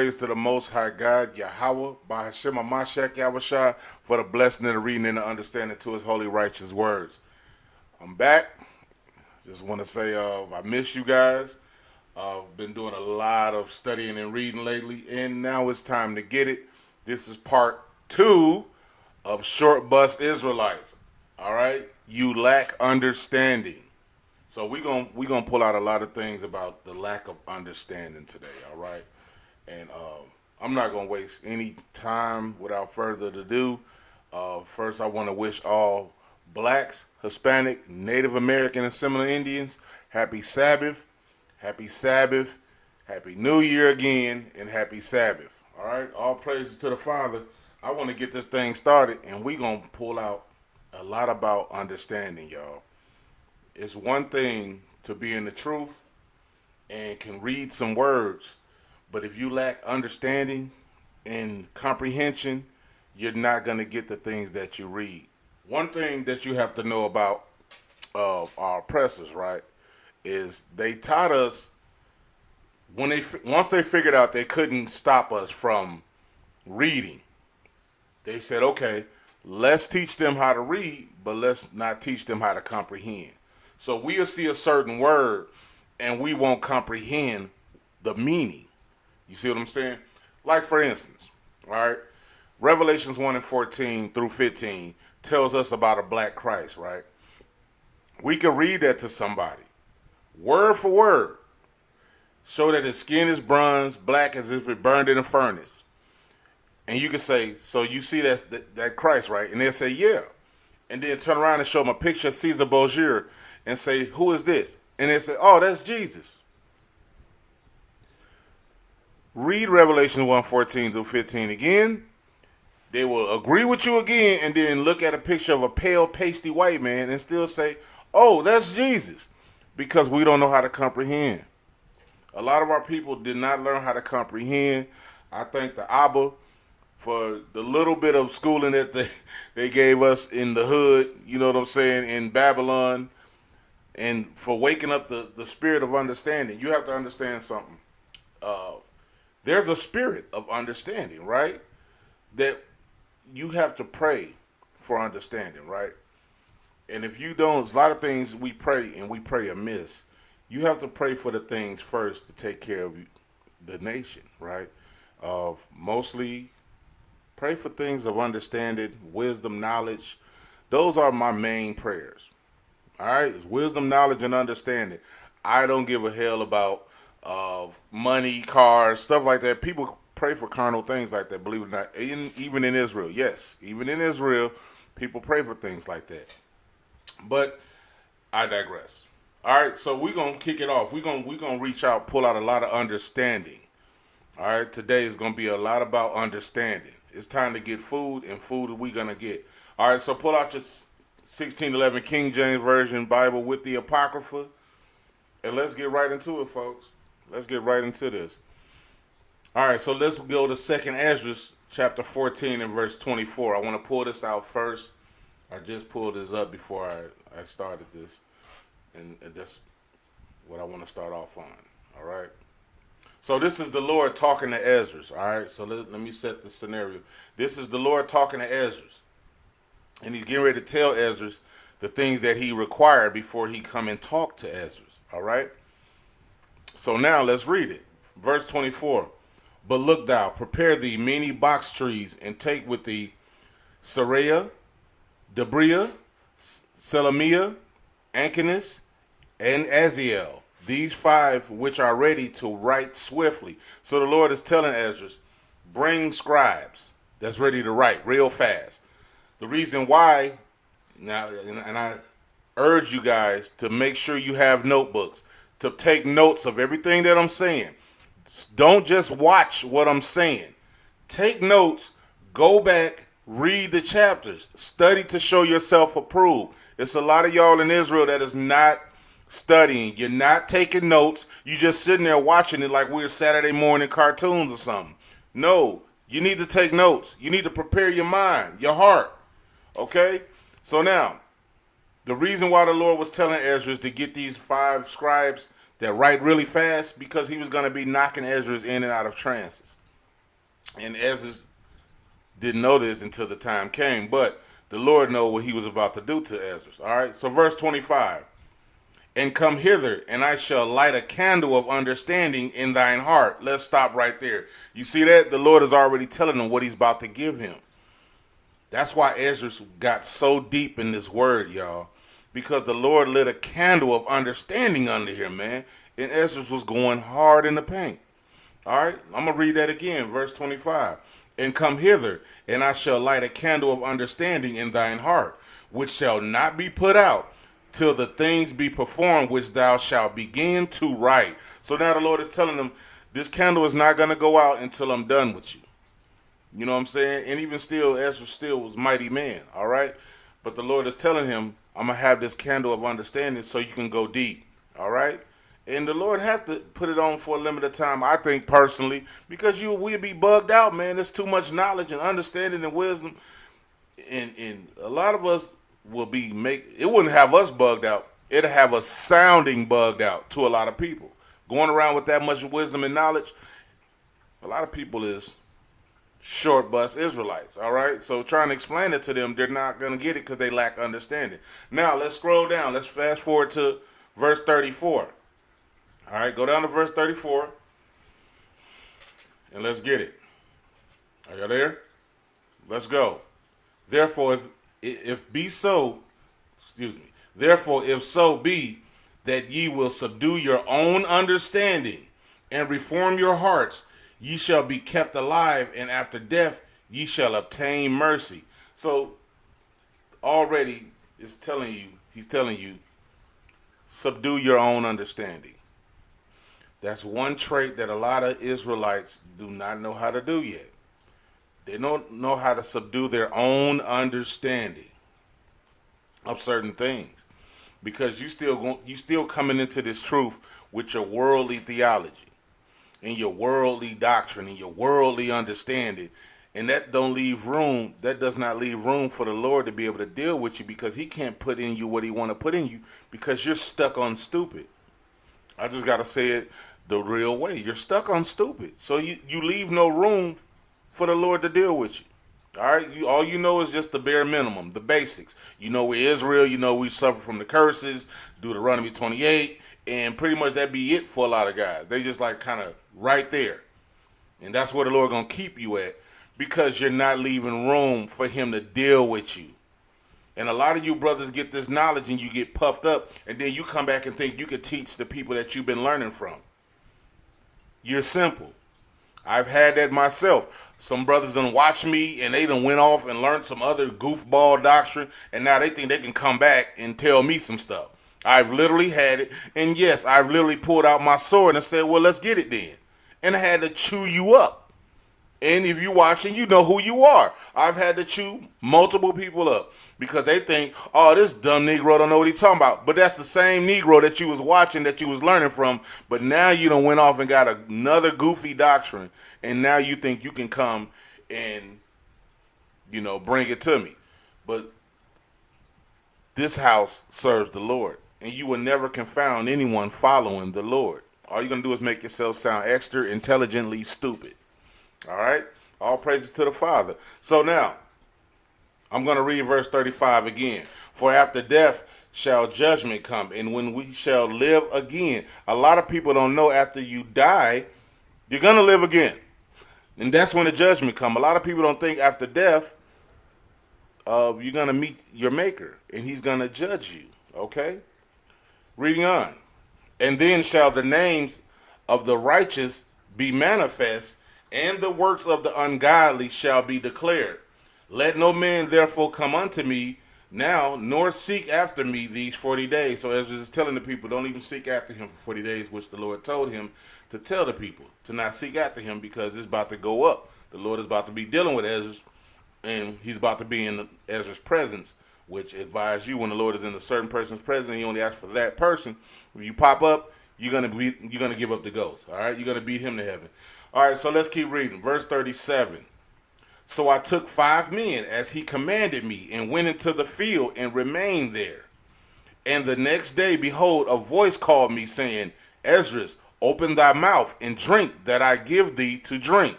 praise to the Most High God, Yahweh, by Hashem Mashak Yahushua, for the blessing of the reading and the understanding to his holy righteous words. I'm back. Just want to say I miss you guys. I've been doing a lot of studying and reading lately, and now it's time to get it. This is part 2 of Short Bus Israelites. All right? You lack understanding. So we're gonna pull out a lot of things about the lack of understanding today, all right? And I'm not gonna waste any time without further ado. First, I want to wish all blacks, Hispanic, Native American, and similar Indians happy Sabbath, happy Sabbath, happy New Year again, and happy Sabbath. All right, all praises to the Father. I want to get this thing started, and we're gonna pull out a lot about understanding, y'all. It's one thing to be in the truth and can read some words, but if you lack understanding and comprehension, you're not going to get the things that you read. One thing that you have to know about our oppressors, right, is they taught us once they figured out they couldn't stop us from reading, they said, okay, let's teach them how to read, but let's not teach them how to comprehend. So we'll see a certain word and we won't comprehend the meaning. You see what I'm saying? Like, for instance, all right, Revelations 1 and 14 through 15 tells us about a black Christ, right? We can read that to somebody, word for word, show that his skin is bronze, black as if it burned in a furnace. And you can say, so you see that Christ, right? And they'll say, yeah. And then turn around and show them a picture of Caesar Borgia and say, who is this? And they say, oh, that's Jesus. Read Revelation 1:14 through 15 again. They will agree with you again and then look at a picture of a pale, pasty white man and still say, oh, that's Jesus. Because we don't know how to comprehend. A lot of our people did not learn how to comprehend. I thank the Abba for the little bit of schooling that they gave us in the hood, you know what I'm saying, in Babylon, and for waking up the spirit of understanding. You have to understand something. There's a spirit of understanding, right? That you have to pray for understanding, right? And if you don't, there's a lot of things we pray and we pray amiss. You have to pray for the things first to take care of the nation, right? Mostly pray for things of understanding, wisdom, knowledge. Those are my main prayers. All right, it's wisdom, knowledge, and understanding. I don't give a hell about money, cars, stuff like that. People pray for carnal things like that, believe it or not. Even in Israel, yes, even in Israel, people pray for things like that. But I digress. All right, so we're gonna kick it off. We're gonna reach out, pull out a lot of understanding. All right, today is gonna be a lot about understanding. It's time to get food, and food we're gonna get. All right, so pull out your 1611 King James Version Bible with the Apocrypha, and let's get right into it, folks. Let's get right into this. All right, so let's go to 2nd Ezra, chapter 14 and verse 24. I want to pull this out first. I just pulled this up before I started this, and that's what I want to start off on. All right. So this is the Lord talking to Ezra. All right, so let me set the scenario. This is the Lord talking to Ezra. And he's getting ready to tell Ezra the things that he required before he come and talk to Ezra. All right? So now let's read it. Verse 24. But look thou, prepare thee many box trees, and take with thee Sariah, Debria, Selamiah, Ankinus, and Aziel. These 5 which are ready to write swiftly. So the Lord is telling Ezra, bring scribes that's ready to write real fast. The reason why, now, and I urge you guys to make sure you have notebooks, to take notes of everything that I'm saying. Don't just watch what I'm saying. Take notes, go back, read the chapters, study to show yourself approved. It's a lot of y'all in Israel that is not studying. You're not taking notes. You just sitting there watching it like we're Saturday morning cartoons or something. No, you need to take notes. You need to prepare your mind, your heart. Okay? So now, the reason why the Lord was telling Ezra to get these 5 scribes that write really fast, because he was going to be knocking Ezra in and out of trances. And Ezra didn't know this until the time came, but the Lord knew what he was about to do to Ezra. All right, so verse 25. And come hither, and I shall light a candle of understanding in thine heart. Let's stop right there. You see that? The Lord is already telling him what he's about to give him. That's why Ezra got so deep in this word, y'all. Because the Lord lit a candle of understanding under him, man. And Ezra was going hard in the paint. All right, I'm going to read that again, verse 25. And come hither, and I shall light a candle of understanding in thine heart, which shall not be put out till the things be performed which thou shalt begin to write. So now the Lord is telling them, this candle is not going to go out until I'm done with you. You know what I'm saying? And even still, Ezra still was mighty man, all right? But the Lord is telling him, I'm going to have this candle of understanding so you can go deep, all right? And the Lord have to put it on for a limited time, I think, personally, because we'll be bugged out, man. There's too much knowledge and understanding and wisdom. And a lot of us will it wouldn't have us bugged out. It'll have us sounding bugged out to a lot of people. Going around with that much wisdom and knowledge, a lot of people is short bus Israelites, all right? So trying to explain it to them, they're not going to get it because they lack understanding. Now, let's scroll down. Let's fast forward to verse 34. All right, go down to verse 34, and let's get it. Are you there? Let's go. Therefore, if be so, therefore, if so be that ye will subdue your own understanding and reform your hearts, ye shall be kept alive, and after death ye shall obtain mercy. So already he's telling you, subdue your own understanding. That's one trait that a lot of Israelites do not know how to do yet. They don't know how to subdue their own understanding of certain things, because you still coming into this truth with your worldly theology and your worldly doctrine and your worldly understanding, and that does not leave room for the Lord to be able to deal with you, because he can't put in you what he want to put in you, because you're stuck on stupid. I just got to say it the real way. You're stuck on stupid. So you leave no room for the Lord to deal with you. All right? All you know is just the bare minimum, the basics. You know we're Israel. You know we suffer from the curses, Deuteronomy 28, and pretty much that be it for a lot of guys. They just like kind of right there. And that's where the Lord going to keep you at, because you're not leaving room for him to deal with you. And a lot of you brothers get this knowledge and you get puffed up, and then you come back and think you could teach the people that you've been learning from. You're simple. I've had that myself. Some brothers done watch me and they done went off and learned some other goofball doctrine, and now they think they can come back and tell me some stuff. I've literally had it, and yes, I've literally pulled out my sword and said, well, let's get it then. And I had to chew you up. And if you're watching, you know who you are. I've had to chew multiple people up because they think, oh, this dumb Negro don't know what he's talking about. But that's the same Negro that you was watching, that you was learning from. But now you done went off and got another goofy doctrine, and now you think you can come and, bring it to me. But this house serves the Lord, and you will never confound anyone following the Lord. All you're going to do is make yourself sound extra intelligently stupid. All right? All praises to the Father. So now, I'm going to read verse 35 again. For after death shall judgment come, and when we shall live again. A lot of people don't know after you die, you're going to live again. And that's when the judgment come. A lot of people don't think after death, you're going to meet your maker, and he's going to judge you. Okay? Reading on. And then shall the names of the righteous be manifest, and the works of the ungodly shall be declared. Let no man therefore come unto me now, nor seek after me these 40 days. So Ezra is telling the people, don't even seek after him for 40 days, which the Lord told him to tell the people to not seek after him, because it's about to go up. The Lord is about to be dealing with Ezra, and he's about to be in Ezra's presence, which advise you, when the Lord is in a certain person's presence, he only asks for that person. When you pop up, you're gonna give up the ghost. All right, you're gonna beat him to heaven. All right, so let's keep reading. Verse 37. So I took 5 men as he commanded me, and went into the field and remained there. And the next day, behold, a voice called me, saying, Esdras, open thy mouth and drink that I give thee to drink.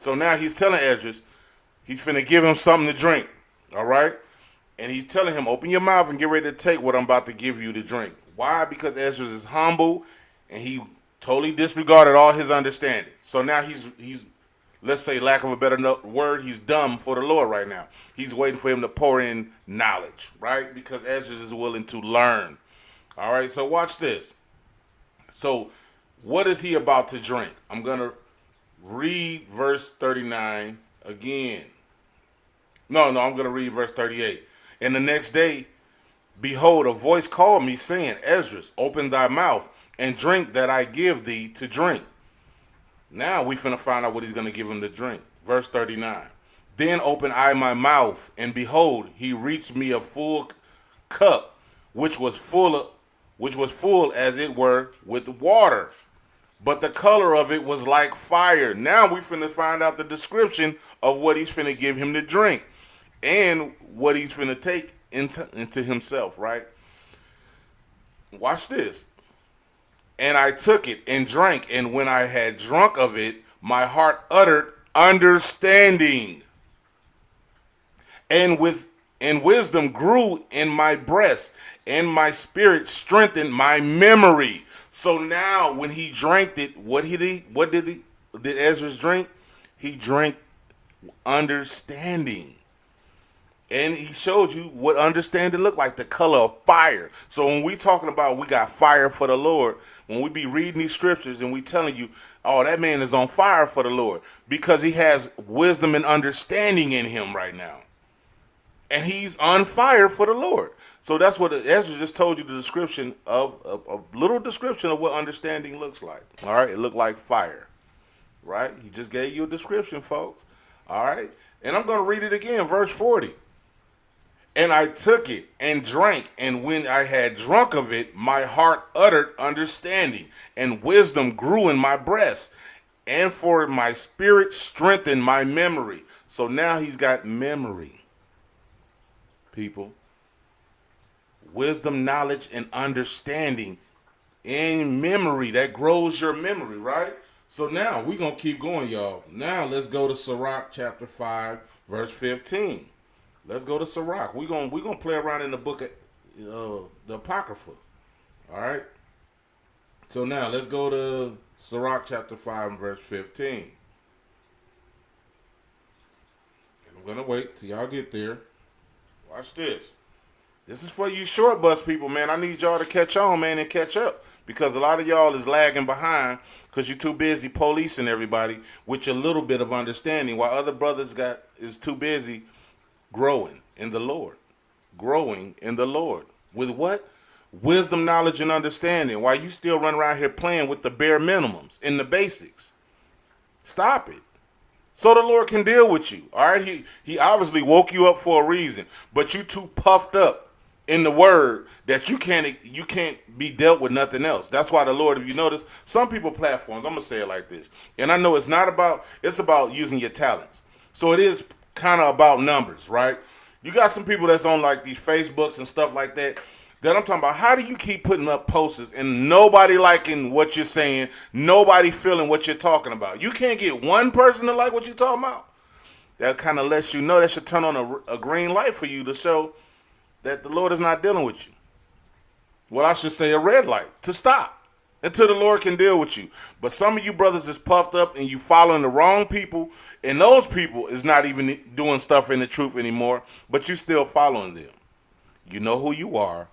So now he's telling Esdras, he's finna give him something to drink. All right? And he's telling him, open your mouth and get ready to take what I'm about to give you to drink. Why? Because Esdras is humble and he totally disregarded all his understanding. So now he's let's say, lack of a better word, he's dumb for the Lord right now. He's waiting for him to pour in knowledge, right? Because Esdras is willing to learn. All right, so watch this. So what is he about to drink? I'm going to read verse 39 again. No, I'm going to read verse 38. And the next day, behold, a voice called me, saying, Esdras, open thy mouth and drink that I give thee to drink. Now we finna find out what he's going to give him to drink. Verse 39. Then opened I my mouth, and behold, he reached me a full cup, which was full as it were with water. But the color of it was like fire. Now we finna find out the description of what he's finna give him to drink. And what he's finna take into himself, right? Watch this. And I took it and drank, and when I had drunk of it, my heart uttered understanding. And wisdom grew in my breast, and my spirit strengthened my memory. So now when he drank it, did Esdras drink? He drank understanding. And he showed you what understanding looked like, the color of fire. So when we talking about we got fire for the Lord, when we be reading these scriptures and we telling you, oh, that man is on fire for the Lord, because he has wisdom and understanding in him right now. And he's on fire for the Lord. So that's what Ezra just told you, the description of a little description of what understanding looks like. All right, it looked like fire, right? He just gave you a description, folks. All right, and I'm going to read it again, verse 40. And I took it and drank, and when I had drunk of it, my heart uttered understanding, and wisdom grew in my breast, and for my spirit strengthened my memory. So now he's got memory, people. Wisdom, knowledge, and understanding in memory. That grows your memory, right? So now we're going to keep going, y'all. Now let's go to Sirach chapter 5, verse 15. Let's go to Sirach. We're gonna play around in the book of the Apocrypha. All right. So now let's go to Sirach chapter 5 and verse 15. And I'm gonna wait till y'all get there. Watch this. This is for you short bus people, man. I need y'all to catch on, man, and catch up, because a lot of y'all is lagging behind because you're too busy policing everybody with your little bit of understanding, while other brothers is too busy growing in the Lord. Growing in the Lord. With what? Wisdom, knowledge, and understanding. While you still run around here playing with the bare minimums and the basics. Stop it. So the Lord can deal with you. All right? He obviously woke you up for a reason, but you too puffed up in the word that you can't be dealt with nothing else. That's why the Lord, if you notice, some people platforms, I'm going to say it like this. And I know it's about using your talents. So it is kind of about numbers, right? You got some people that's on like these Facebooks and stuff like that I'm talking about. How do you keep putting up posters and nobody liking what you're saying, nobody feeling what you're talking about? You can't get one person to like what you're talking about. That kind of lets you know, that should turn on a green light for you to show that the Lord is not dealing with you. Well, I should say a red light to stop until the Lord can deal with you. But some of you brothers is puffed up and you following the wrong people, and those people is not even doing stuff in the truth anymore, but you still following them. You know who you are.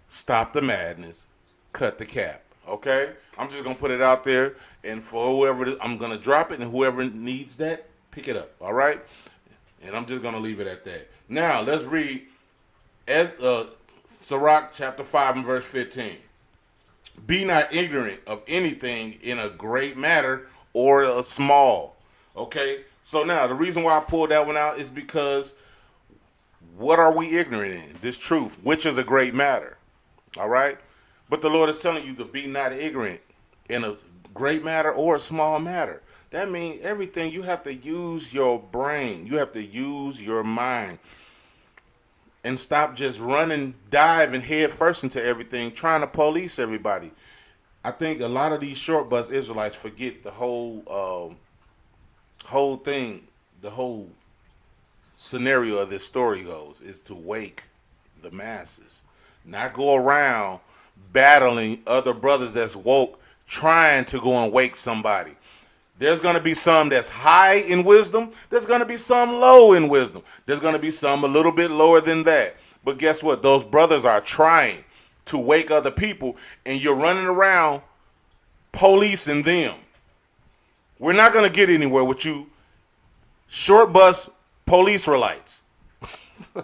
Stop the madness. Cut the cap. Okay? I'm just going to put it out there, and for whoever, I'm going to drop it, and whoever needs that, pick it up. All right? And I'm just going to leave it at that. Now, let's read Sirach chapter 5 and verse 15. Be not ignorant of anything in a great matter or a small. Okay? So now, the reason why I pulled that one out is because what are we ignorant in? This truth, which is a great matter. All right? But the Lord is telling you to be not ignorant in a great matter or a small matter. That means everything, you have to use your brain. You have to use your mind. And stop just running, diving head first into everything, trying to police everybody. I think a lot of these short bus Israelites forget the whole whole thing, the whole scenario of this story goes is to wake the masses, not go around battling other brothers that's woke, trying to go and wake somebody. There's going to be some that's high in wisdom. There's going to be some low in wisdom. There's going to be some a little bit lower than that. But guess what? Those brothers are trying to wake other people, and you're running around policing them. We're not going to get anywhere with you short bus Israelites.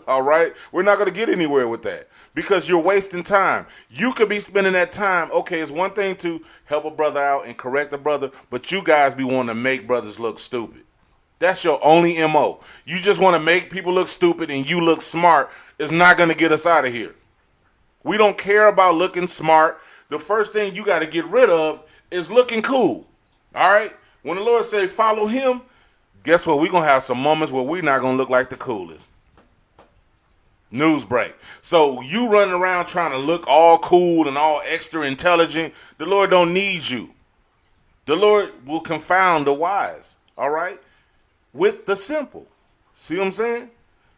All right? We're not going to get anywhere with that because you're wasting time. You could be spending that time. Okay, it's one thing to help a brother out and correct a brother, but you guys be wanting to make brothers look stupid. That's your only MO. You just want to make people look stupid and you look smart. It's not going to get us out of here. We don't care about looking smart. The first thing you got to get rid of is looking cool. All right? When the Lord say follow him, guess what? We're going to have some moments where we're not going to look like the coolest. News break. So you running around trying to look all cool and all extra intelligent. The Lord don't need you. The Lord will confound the wise. All right? With the simple. See what I'm saying?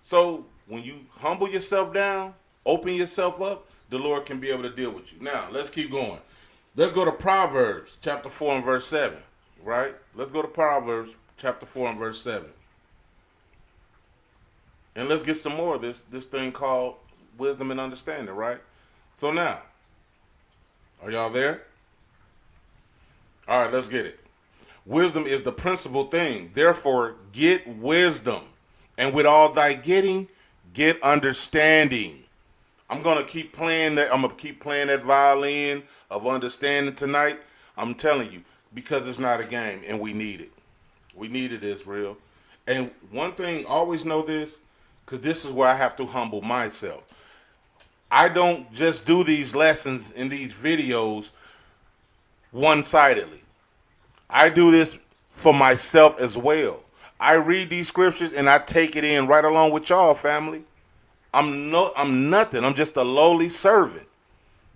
So when you humble yourself down, open yourself up, the Lord can be able to deal with you. Now, let's keep going. Let's go to Proverbs chapter 4 and verse 7. Right? Let's go to Proverbs chapter 4 and verse 7. And let's get some more of this thing called wisdom and understanding, right? So now, are y'all there? All right, let's get it. Wisdom is the principal thing. Therefore, get wisdom. And with all thy getting, get understanding. I'm going to keep playing that. I'm going to keep playing that violin of understanding tonight. I'm telling you, because it's not a game and we need it. We need it, Israel. And one thing, always know this, because this is where I have to humble myself. I don't just do these lessons in these videos one-sidedly. I do this for myself as well. I read these scriptures and I take it in right along with y'all, family. I'm nothing. I'm just a lowly servant.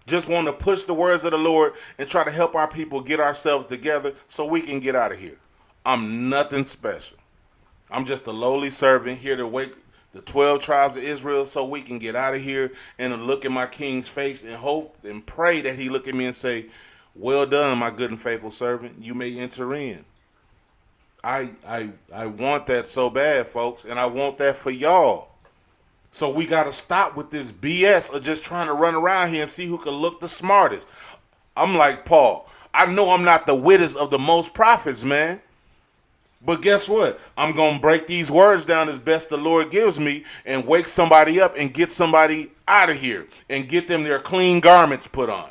Just want to push the words of the Lord and try to help our people get ourselves together so we can get out of here. I'm nothing special. I'm just a lowly servant here to wake the 12 tribes of Israel so we can get out of here and look at my king's face and hope and pray that he look at me and say, well done, my good and faithful servant. You may enter in. I want that so bad, folks, and I want that for y'all. So we got to stop with this BS of just trying to run around here and see who can look the smartest. I'm like Paul. I know I'm not the wittest of the most prophets, man. But guess what? I'm going to break these words down as best the Lord gives me and wake somebody up and get somebody out of here and get them their clean garments put on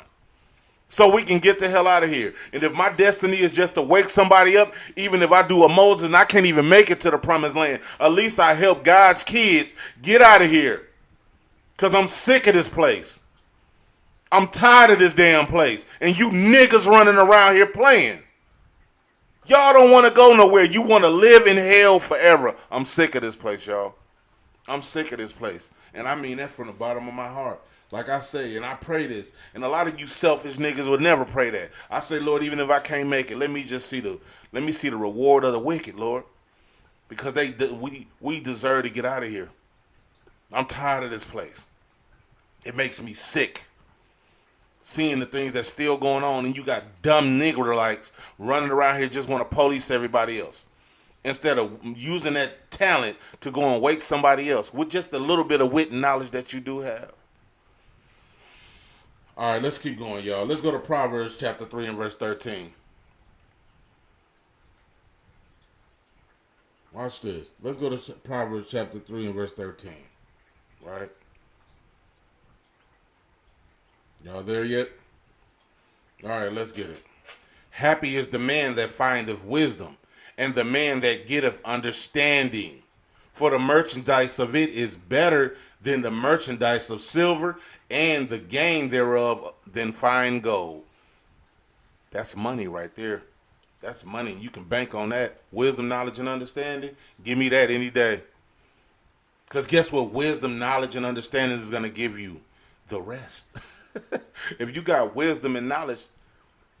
so we can get the hell out of here. And if my destiny is just to wake somebody up, even if I do a Moses and I can't even make it to the promised land, at least I help God's kids get out of here because I'm sick of this place. I'm tired of this damn place. And you niggas running around here playing. Y'all don't want to go nowhere. You want to live in hell forever. I'm sick of this place, y'all. I'm sick of this place. And I mean that from the bottom of my heart. Like I say, and I pray this. And a lot of you selfish niggas would never pray that. I say, Lord, even if I can't make it, let me see the reward of the wicked, Lord. Because we deserve to get out of here. I'm tired of this place. It makes me sick. Seeing the things that's still going on, and you got dumb Negroites running around here just want to police everybody else instead of using that talent to go and wake somebody else with just a little bit of wit and knowledge that you do have. All right, let's keep going, y'all. Let's go to Proverbs chapter 3 and verse 13. Watch this. Let's go to Proverbs chapter 3 and verse 13. Right? Y'all there yet? All right, let's get it. Happy is the man that findeth wisdom, and the man that getteth understanding. For the merchandise of it is better than the merchandise of silver, and the gain thereof than fine gold. That's money right there. That's money. You can bank on that. Wisdom, knowledge, and understanding. Give me that any day. Because guess what? Wisdom, knowledge, and understanding is going to give you the rest. If you got wisdom and knowledge,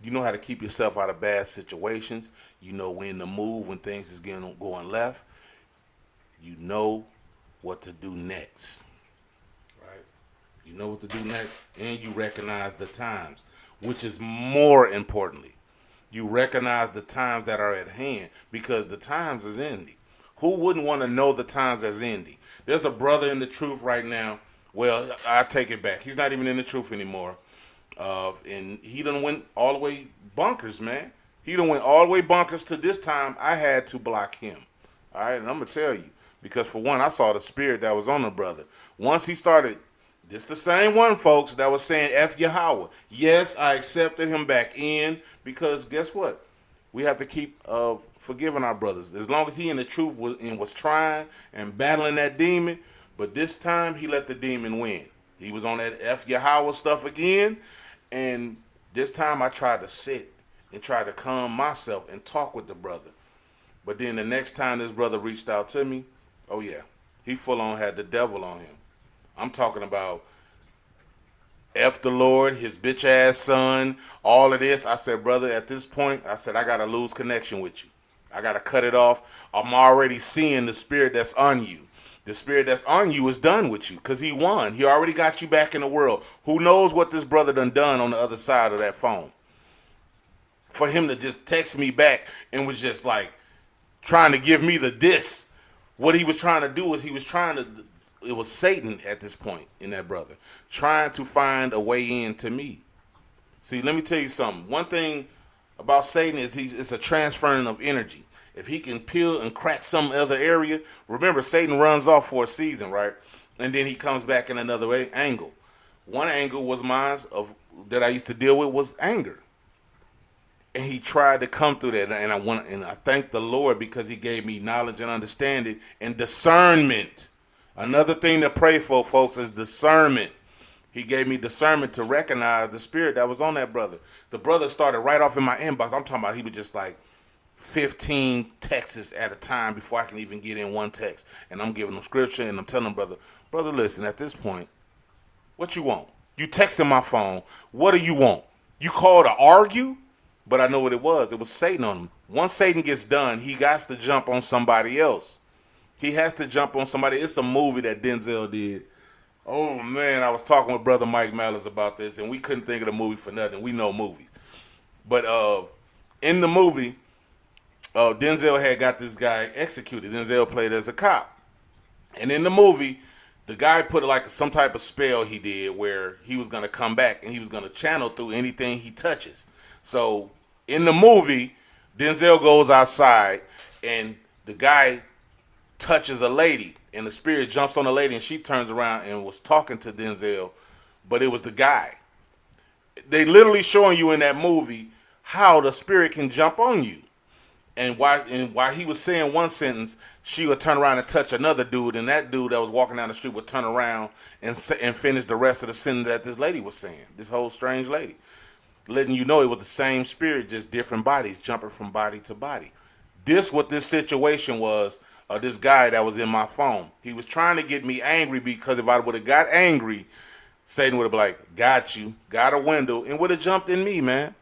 You know how to keep yourself out of bad situations. You know when to move when things is going left. You know what to do next, right? You know what to do next, and you recognize the times, which is more importantly. You recognize the times that are at hand because the times is ending. Who wouldn't want to know the times that's ending? There's a brother in the truth right now. Well, I take it back. He's not even in the truth anymore. And he done went all the way bonkers, man. He done went all the way bonkers to this time. I had to block him. All right, and I'm gonna tell you because for one, I saw the spirit that was on the brother. Once he started, this the same one, folks, that was saying F Yahweh. Yes, I accepted him back in because guess what? We have to keep forgiving our brothers as long as he in the truth was trying and battling that demon. But this time he let the demon win. He was on that F Yahweh stuff again. And this time I tried to sit and try to calm myself and talk with the brother. But then the next time this brother reached out to me, oh yeah, he full on had the devil on him. I'm talking about F the Lord, his bitch ass son, all of this. I said, brother, at this point, I said, I got to lose connection with you. I got to cut it off. I'm already seeing the spirit that's on you. The spirit that's on you is done with you because he won. He already got you back in the world. Who knows what this brother done on the other side of that phone? For him to just text me back and was just like trying to give me the diss. What he was trying to do is it was Satan at this point in that brother, trying to find a way in to me. See, let me tell you something. One thing about Satan is it's a transferring of energy. If he can peel and crack some other area, remember Satan runs off for a season, right? And then he comes back in another angle. One angle was mine that I used to deal with was anger. And he tried to come through that, and I thank the Lord because he gave me knowledge and understanding and discernment. Another thing to pray for, folks, is discernment. He gave me discernment to recognize the spirit that was on that brother. The brother started right off in my inbox. I'm talking about he was just like 15 texts at a time before I can even get in one text. And I'm giving him scripture and I'm telling him, brother, listen, at this point, what you want? You texting my phone. What do you want? You called to argue? But I know what it was. It was Satan on him. Once Satan gets done, he got to jump on somebody else. He has to jump on somebody. It's a movie that Denzel did. Oh, man, I was talking with Brother Mike Malice about this, and we couldn't think of the movie for nothing. We know movies. But in the movie, Denzel had got this guy executed. Denzel played as a cop. And in the movie, the guy put like some type of spell he did where he was going to come back and he was going to channel through anything he touches. So in the movie, Denzel goes outside and the guy touches a lady and the spirit jumps on the lady and she turns around and was talking to Denzel, but it was the guy. They literally showing you in that movie how the spirit can jump on you. And while he was saying one sentence, she would turn around and touch another dude, and that dude that was walking down the street would turn around and finish the rest of the sentence that this lady was saying, this whole strange lady. Letting you know it was the same spirit, just different bodies, jumping from body to body. What this situation was, this guy that was in my phone. He was trying to get me angry because if I would have got angry, Satan would have been like, got you, got a window, and would have jumped in me, man.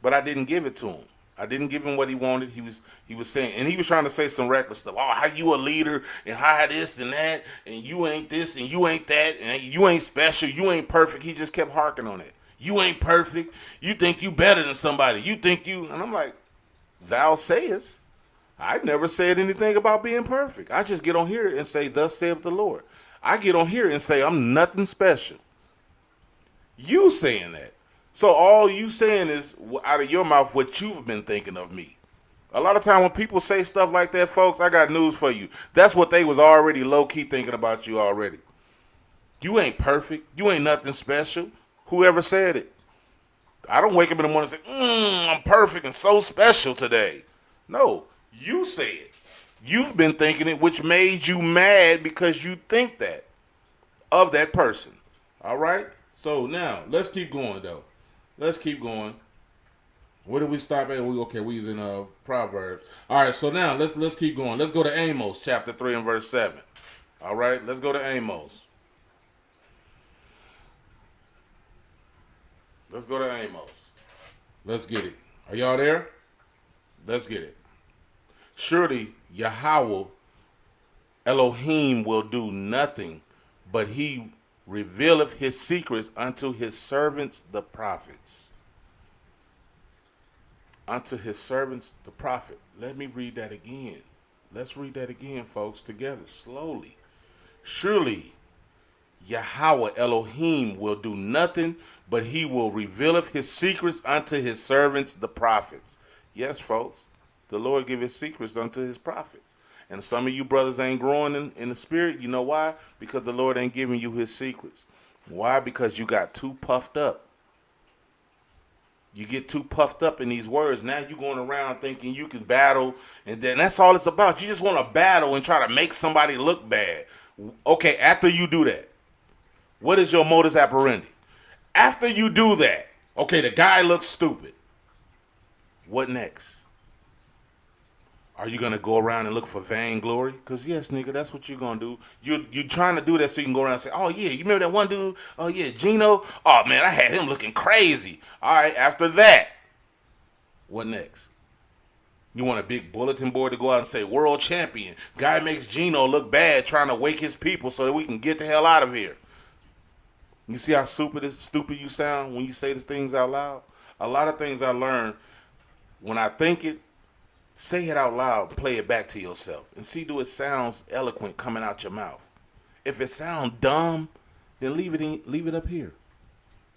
But I didn't give it to him. I didn't give him what he wanted. He was saying, and he was trying to say some reckless stuff. Oh, how you a leader, and how this and that, and you ain't this, and you ain't that, and you ain't special, you ain't perfect. He just kept harking on it. You ain't perfect. You think you better than somebody. You think you, and I'm like, thou sayest. I never said anything about being perfect. I just get on here and say, thus saith the Lord. I get on here and say, I'm nothing special. You saying that. So all you saying is out of your mouth what you've been thinking of me. A lot of time when people say stuff like that, folks, I got news for you. That's what they was already low-key thinking about you already. You ain't perfect. You ain't nothing special. Whoever said it. I don't wake up in the morning and say, I'm perfect and so special today. No, you say it. You've been thinking it, which made you mad because you think that of that person. All right? So now, let's keep going, though. Let's keep going. Where did we stop at? We was in Proverbs. All right, so now let's keep going. Let's go to Amos chapter 3 and verse 7. All right, let's go to Amos. Let's go to Amos. Let's get it. Are y'all there? Let's get it. Surely Yahweh Elohim will do nothing, but he revealeth his secrets unto his servants the prophets. Unto his servants the prophet. Let me read that again. Let's read that again, folks, together, slowly. Surely Yahweh Elohim will do nothing, but he will revealeth his secrets unto his servants the prophets. Yes, folks, the Lord give his secrets unto his prophets. And some of you brothers ain't growing in the spirit. You know why? Because the Lord ain't giving you his secrets. Why? Because you got too puffed up. You get too puffed up in these words. Now you're going around thinking you can battle, and then that's all it's about. You just want to battle and try to make somebody look bad. Okay, after you do that, what is your modus operandi? After you do that, okay, the guy looks stupid. What next? Are you going to go around and look for vainglory? Because, yes, nigga, that's what you're going to do. You're trying to do that so you can go around and say, oh, yeah, you remember that one dude? Oh, yeah, Gino? Oh, man, I had him looking crazy. All right, after that, what next? You want a big bulletin board to go out and say, world champion. Guy makes Gino look bad trying to wake his people so that we can get the hell out of here. You see how stupid you sound when you say these things out loud? A lot of things I learned when I think it, say it out loud and play it back to yourself and see do it sounds eloquent coming out your mouth. If it sounds dumb, then leave it up here.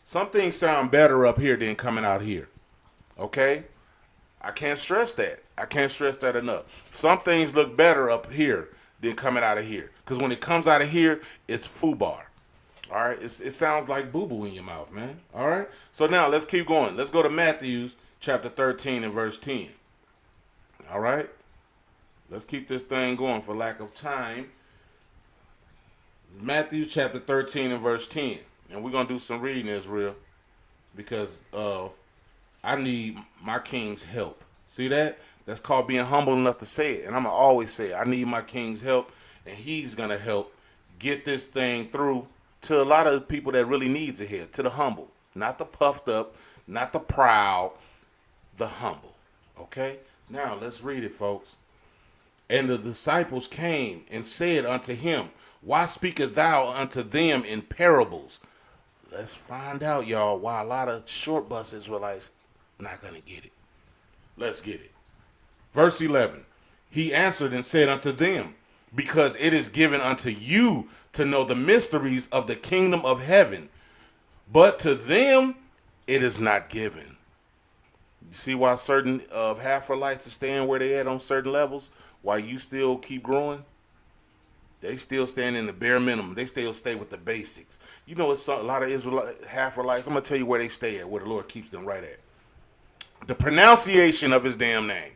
Some things sound better up here than coming out here. Okay? I can't stress that. I can't stress that enough. Some things look better up here than coming out of here. Because when it comes out of here, it's foobar. All right? It sounds like boo-boo in your mouth, man. All right? So now let's keep going. Let's go to Matthew chapter 13 and verse 10. All right? Let's keep this thing going for lack of time. Matthew chapter 13 and verse 10. And we're going to do some reading, Israel, because I need my king's help. See that? That's called being humble enough to say it. And I'm going to always say it. I need my king's help, and he's going to help get this thing through to a lot of the people that really needs it here, to the humble. Not the puffed up, not the proud, the humble. Okay? Now, let's read it, folks. And the disciples came and said unto him, why speakest thou unto them in parables? Let's find out, y'all, why a lot of short bus Israelites not going to get it. Let's get it. Verse 11. He answered and said unto them, because it is given unto you to know the mysteries of the kingdom of heaven, but to them it is not given. You see why certain Half-Israelites are staying where they at on certain levels, while you still keep growing? They still stand in the bare minimum. They still stay with the basics. You know, it's a lot of Half-Israelites. I'm going to tell you where they stay at, where the Lord keeps them right at. The pronunciation of his damn name.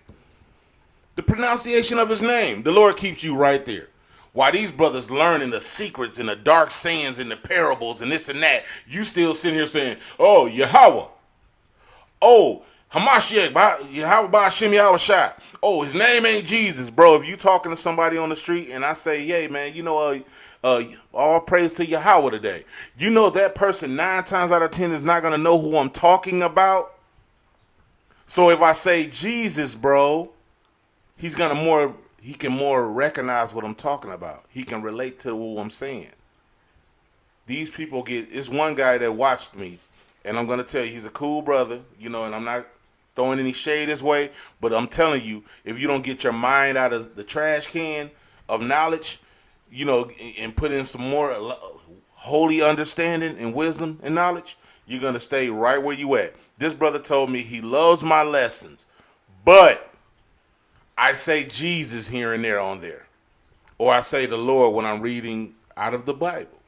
The pronunciation of his name. The Lord keeps you right there. While these brothers learning the secrets and the dark sayings and the parables and this and that, you still sitting here saying, oh, Yahweh. Oh, Hamashiach, Yahweh Ba'Shem Yahweh Shai. Oh, his name ain't Jesus, bro. If you talking to somebody on the street and I say, yeah, man, you know, all praise to Yahweh today. You know that person 9 times out of 10 is not going to know who I'm talking about. So if I say Jesus, bro, he can more recognize what I'm talking about. He can relate to what I'm saying. These people it's one guy that watched me, and I'm going to tell you, he's a cool brother, you know, and I'm not throwing any shade his way, but I'm telling you, if you don't get your mind out of the trash can of knowledge, you know, and put in some more holy understanding and wisdom and knowledge, you're going to stay right where you at. This brother told me he loves my lessons, but I say Jesus here and there on there. Or I say the Lord when I'm reading out of the Bible.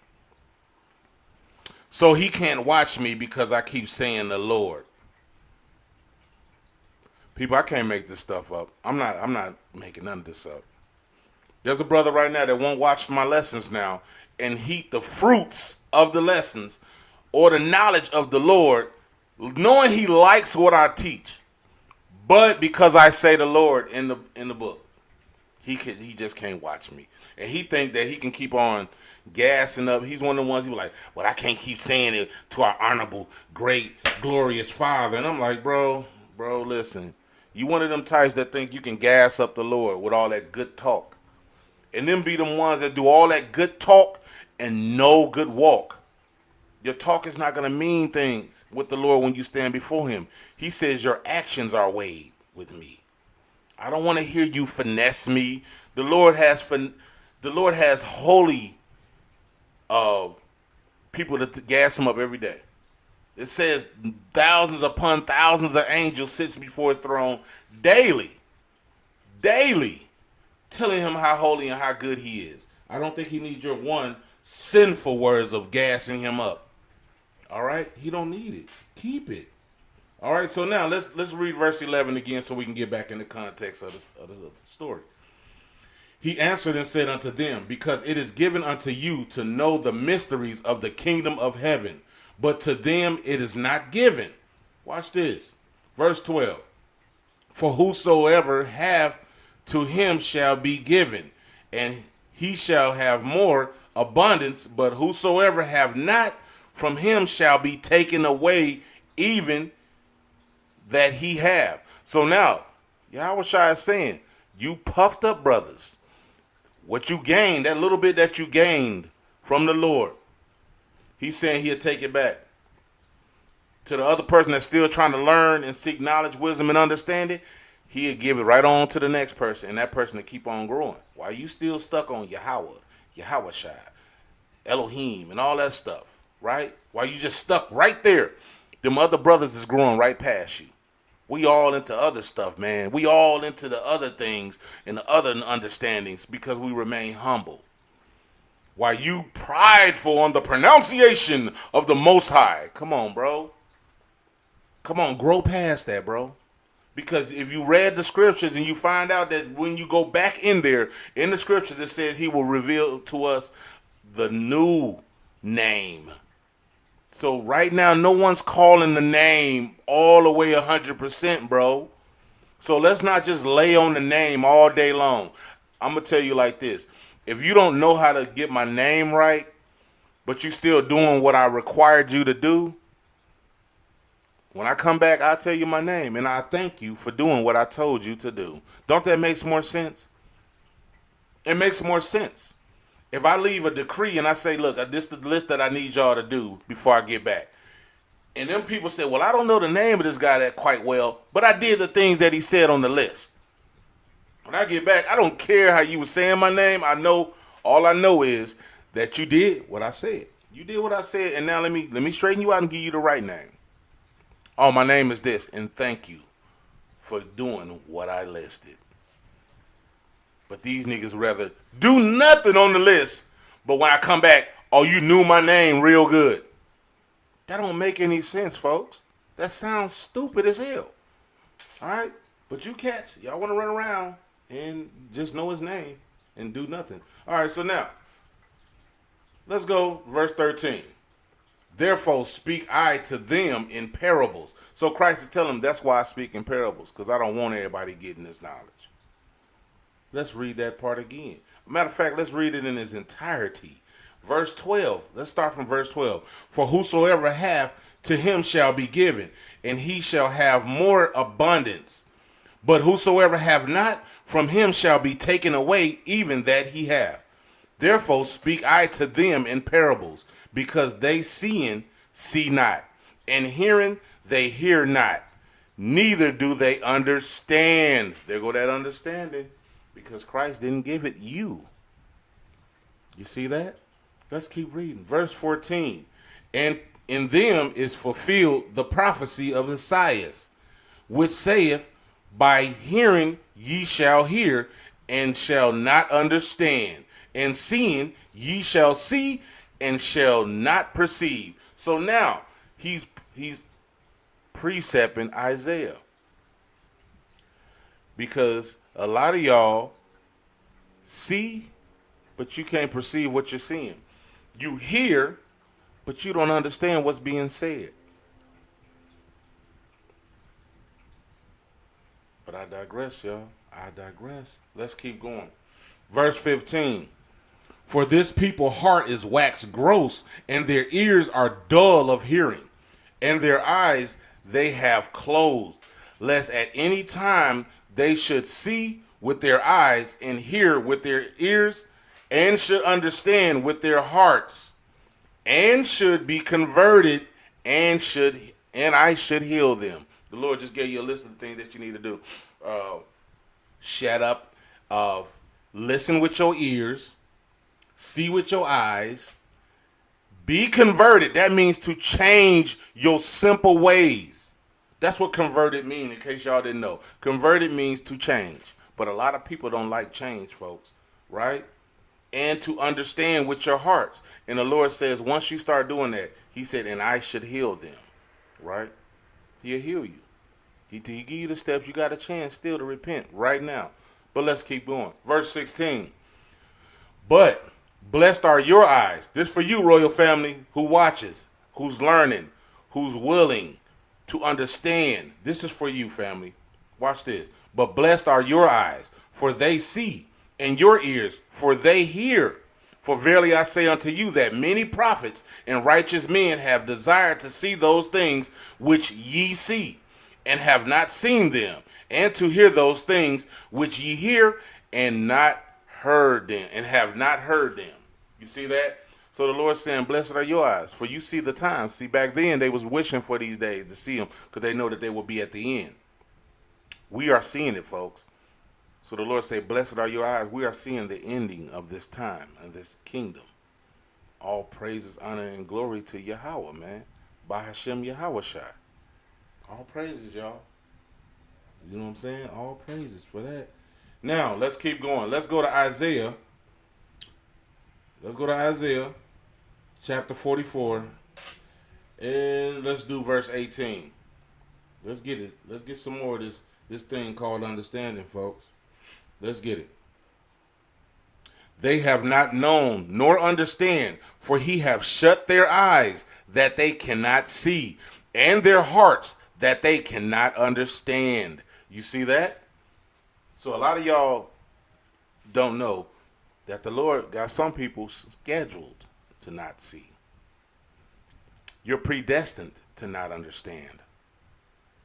So he can't watch me because I keep saying the Lord. People, I can't make this stuff up. I'm not making none of this up. There's a brother right now that won't watch my lessons now and heap the fruits of the lessons or the knowledge of the Lord, knowing he likes what I teach. But because I say the Lord in the book, he just can't watch me. And he think that he can keep on gassing up. He's one of the ones who like, well, I can't keep saying it to our honorable, great glorious Father. And I'm like, bro, listen. You one of them types that think you can gas up the Lord with all that good talk. And them be them ones that do all that good talk and no good walk. Your talk is not going to mean things with the Lord when you stand before him. He says your actions are weighed with me. I don't want to hear you finesse me. The Lord has holy people to gas him up every day. It says thousands upon thousands of angels sits before his throne daily, telling him how holy and how good he is. I don't think he needs your one sinful words of gassing him up. All right? He don't need it. Keep it. All right, so now let's read verse 11 again so we can get back in the context of the story. He answered and said unto them, because it is given unto you to know the mysteries of the kingdom of heaven, but to them it is not given. Watch this. Verse 12. For whosoever hath, to him shall be given, and he shall have more abundance, but whosoever have not, from him shall be taken away even that he have. So now, Yahushua is saying, you puffed up brothers, what you gained, that little bit that you gained from the Lord, he's saying he'll take it back. To the other person that's still trying to learn and seek knowledge, wisdom, and understanding, he'll give it right on to the next person, and that person will keep on growing. While you still stuck on Yahushua, Elohim, and all that stuff, right? While you just stuck right there, them other brothers is growing right past you. We all into other stuff, man. We all into the other things and the other understandings because we remain humble. While you prideful on the pronunciation of the Most High. Come on, bro. Come on, grow past that, bro. Because if you read the scriptures and you find out that when you go back in there, in the scriptures it says he will reveal to us the new name. So right now, no one's calling the name all the way 100%, bro. So let's not just lay on the name all day long. I'm going to tell you like this. If you don't know how to get my name right, but you still doing what I required you to do, when I come back, I'll tell you my name, and I thank you for doing what I told you to do. Don't that make more sense? It makes more sense. If I leave a decree and I say, look, this is the list that I need y'all to do before I get back. And then people say, well, I don't know the name of this guy that quite well, but I did the things that he said on the list. When I get back, I don't care how you were saying my name. All I know is that you did what I said. You did what I said, and now let me straighten you out and give you the right name. Oh, my name is this, and thank you for doing what I listed. But these niggas rather do nothing on the list, but when I come back, oh, you knew my name real good. That don't make any sense, folks. That sounds stupid as hell. All right? But you cats, y'all want to run around and just know his name and do nothing. All right, so now, let's go verse 13. Therefore speak I to them in parables. So Christ is telling them that's why I speak in parables, because I don't want everybody getting this knowledge. Let's read that part again. Matter of fact, let's read it in its entirety. Verse 12. Let's start from verse 12. For whosoever hath, to him shall be given, and he shall have more abundance. But whosoever have not, from him shall be taken away even that he have. Therefore speak I to them in parables, because they seeing see not, and hearing they hear not, neither do they understand. There go that understanding. Because Christ didn't give it you. You see that? Let's keep reading. Verse 14. And in them is fulfilled the prophecy of Isaiah, which saith, by hearing ye shall hear, and shall not understand. And seeing ye shall see, and shall not perceive. So now, he's precepting Isaiah. Because a lot of y'all see, but you can't perceive what you're seeing. You hear, but you don't understand what's being said. But I digress, y'all. I digress. Let's keep going. Verse 15. For this people's heart is waxed gross, and their ears are dull of hearing. and their eyes they have closed, lest at any time they should see with their eyes and hear with their ears and should understand with their hearts and should be converted and I should heal them. The Lord just gave you a list of things that you need to do. Shut up, listen with your ears, see with your eyes, be converted. That means to change your simple ways. That's what converted means, in case y'all didn't know. Converted means to change. But a lot of people don't like change, folks, right? And to understand with your hearts. And the Lord says, once you start doing that, he said, and I should heal them, right? He'll heal you. He give you the steps. You got a chance still to repent right now. But let's keep going. Verse 16. But blessed are your eyes. This for you, royal family, who watches, who's learning, who's willing to understand. This is for you, family. Watch this. But blessed are your eyes, for they see, and your ears, for they hear. For verily I say unto you that many prophets and righteous men have desired to see those things which ye see, and have not seen them, and to hear those things which ye hear, and not heard them, and have not heard them. You see that? So the Lord's saying, blessed are your eyes, for you see the times. See, back then they was wishing for these days to see them, because they know that they will be at the end. We are seeing it, folks. So the Lord said, blessed are your eyes. We are seeing the ending of this time and this kingdom. All praises, honor, and glory to Yahweh, man. By Hashem Yahweh Shai. All praises, y'all. You know what I'm saying? All praises for that. Now, let's keep going. Let's go to Isaiah. Let's go to Isaiah chapter 44. And let's do verse 18. Let's get it. Let's get some more of this thing called understanding, folks. Let's get it. They have not known nor understand, for he have shut their eyes that they cannot see, and their hearts that they cannot understand. You see that? So a lot of y'all don't know that the Lord got some people scheduled to not see. You're predestined to not understand.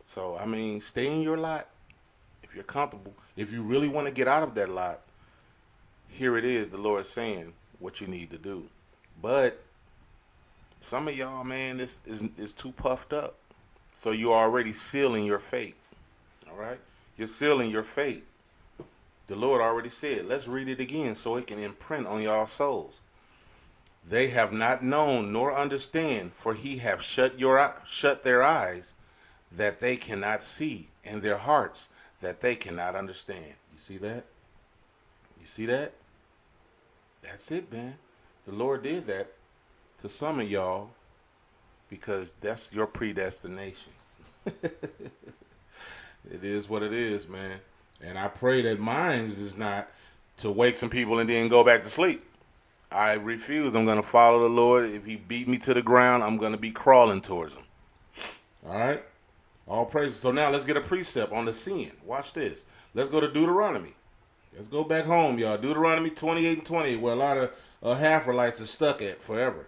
So, I mean, stay in your lot if you're comfortable. If you really want to get out of that lot, here it is, the Lord saying what you need to do. But some of y'all, man, this is too puffed up. So you're already sealing your fate. All right? You're sealing your fate. The Lord already said, let's read it again so it can imprint on y'all souls. They have not known nor understand, for he have shut their eyes that they cannot see, and their hearts that they cannot understand. You see that? You see that? That's it, man. The Lord did that to some of y'all because that's your predestination. It is what it is, man. And I pray that mine is not to wake some people and then go back to sleep. I refuse. I'm going to follow the Lord. If he beat me to the ground, I'm going to be crawling towards him. All right? All praises. So now let's get a precept on the sin. Watch this. Let's go to Deuteronomy. Let's go back home, y'all. Deuteronomy 28 and 20, where a lot of Israelites are stuck at forever.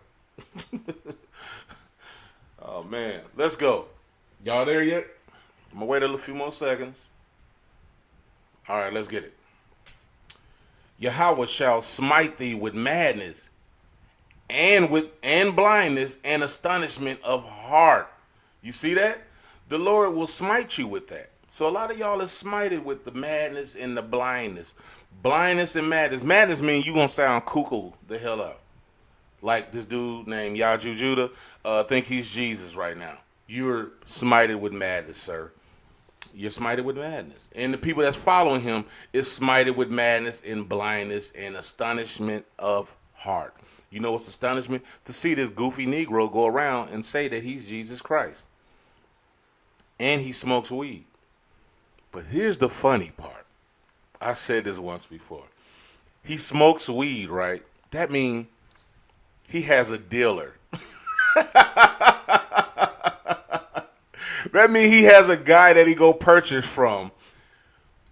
Oh, man. Let's go. Y'all there yet? I'm going to wait a few more seconds. All right, let's get it. Yahweh shall smite thee with madness and blindness and astonishment of heart. You see that? The Lord will smite you with that. So a lot of y'all are smited with the madness and the blindness. Blindness and madness. Madness means you going to sound cuckoo the hell up. Like this dude named Yaju Judah. Think he's Jesus right now. You're smited with madness, sir. You're smited with madness. And the people that's following him is smited with madness and blindness and astonishment of heart. You know what's astonishment? To see this goofy Negro go around and say that he's Jesus Christ. And he smokes weed. But here's the funny part. I said this once before. He smokes weed, right? That means he has a dealer. That means he has a guy that he go purchase from.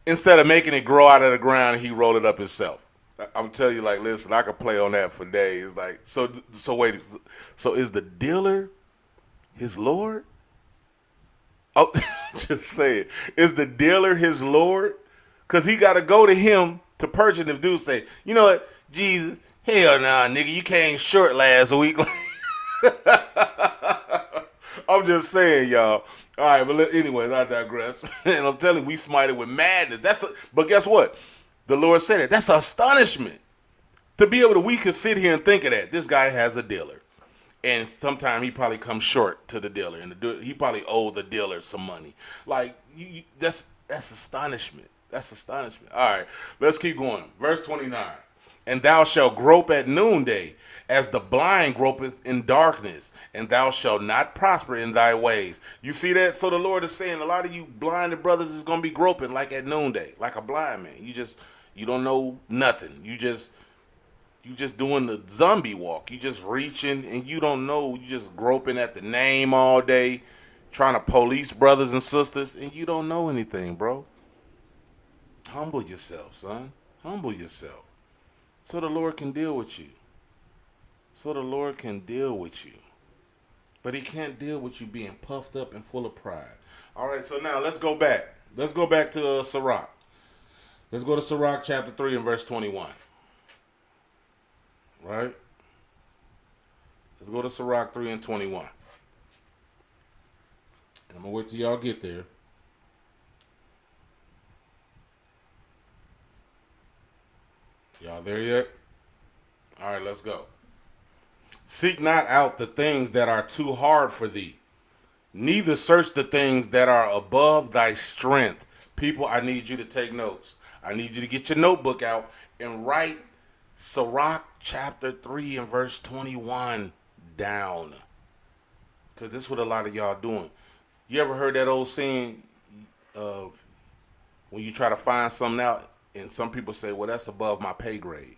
Instead of making it grow out of the ground, he roll it up himself. I'm telling you, like, listen, I could play on that for days. Like, so wait, so is the dealer His Lord? Oh, just say it. Is the dealer his Lord? Because he got to go to him to purchase. And if dude say, you know what, Jesus, hell nah, nigga, you came short last week. I'm just saying, y'all. All right, but anyways, I digress. And I'm telling you, we smited with madness. But guess what? The Lord said it. That's astonishment. To be able to, we could sit here and think of that. This guy has a dealer. And sometime he probably comes short to the dealer. And he probably owed the dealer some money. Like, that's astonishment. That's astonishment. All right, let's keep going. Verse 29. And thou shalt grope at noonday, as the blind gropeth in darkness, and thou shalt not prosper in thy ways. You see that? So the Lord is saying a lot of you blinded brothers is going to be groping like at noonday, like a blind man. You don't know nothing. You just doing the zombie walk. You just reaching and you don't know. You just groping at the name all day, trying to police brothers and sisters, and you don't know anything, bro. Humble yourself, son. Humble yourself. So the Lord can deal with you. So the Lord can deal with you. But he can't deal with you being puffed up and full of pride. All right, so now let's go back. Let's go back to Sirach. Let's go to Sirach chapter 3 and verse 21. Right? Let's go to Sirach 3 and 21. And I'm going to wait till y'all get there. Y'all there yet? All right, let's go. Seek not out the things that are too hard for thee, neither search the things that are above thy strength. People, I need you to take notes. I need you to get your notebook out and write Sirach chapter 3 and verse 21 down. Because this is what a lot of y'all doing. You ever heard that old saying of when you try to find something out and some people say, well, that's above my pay grade.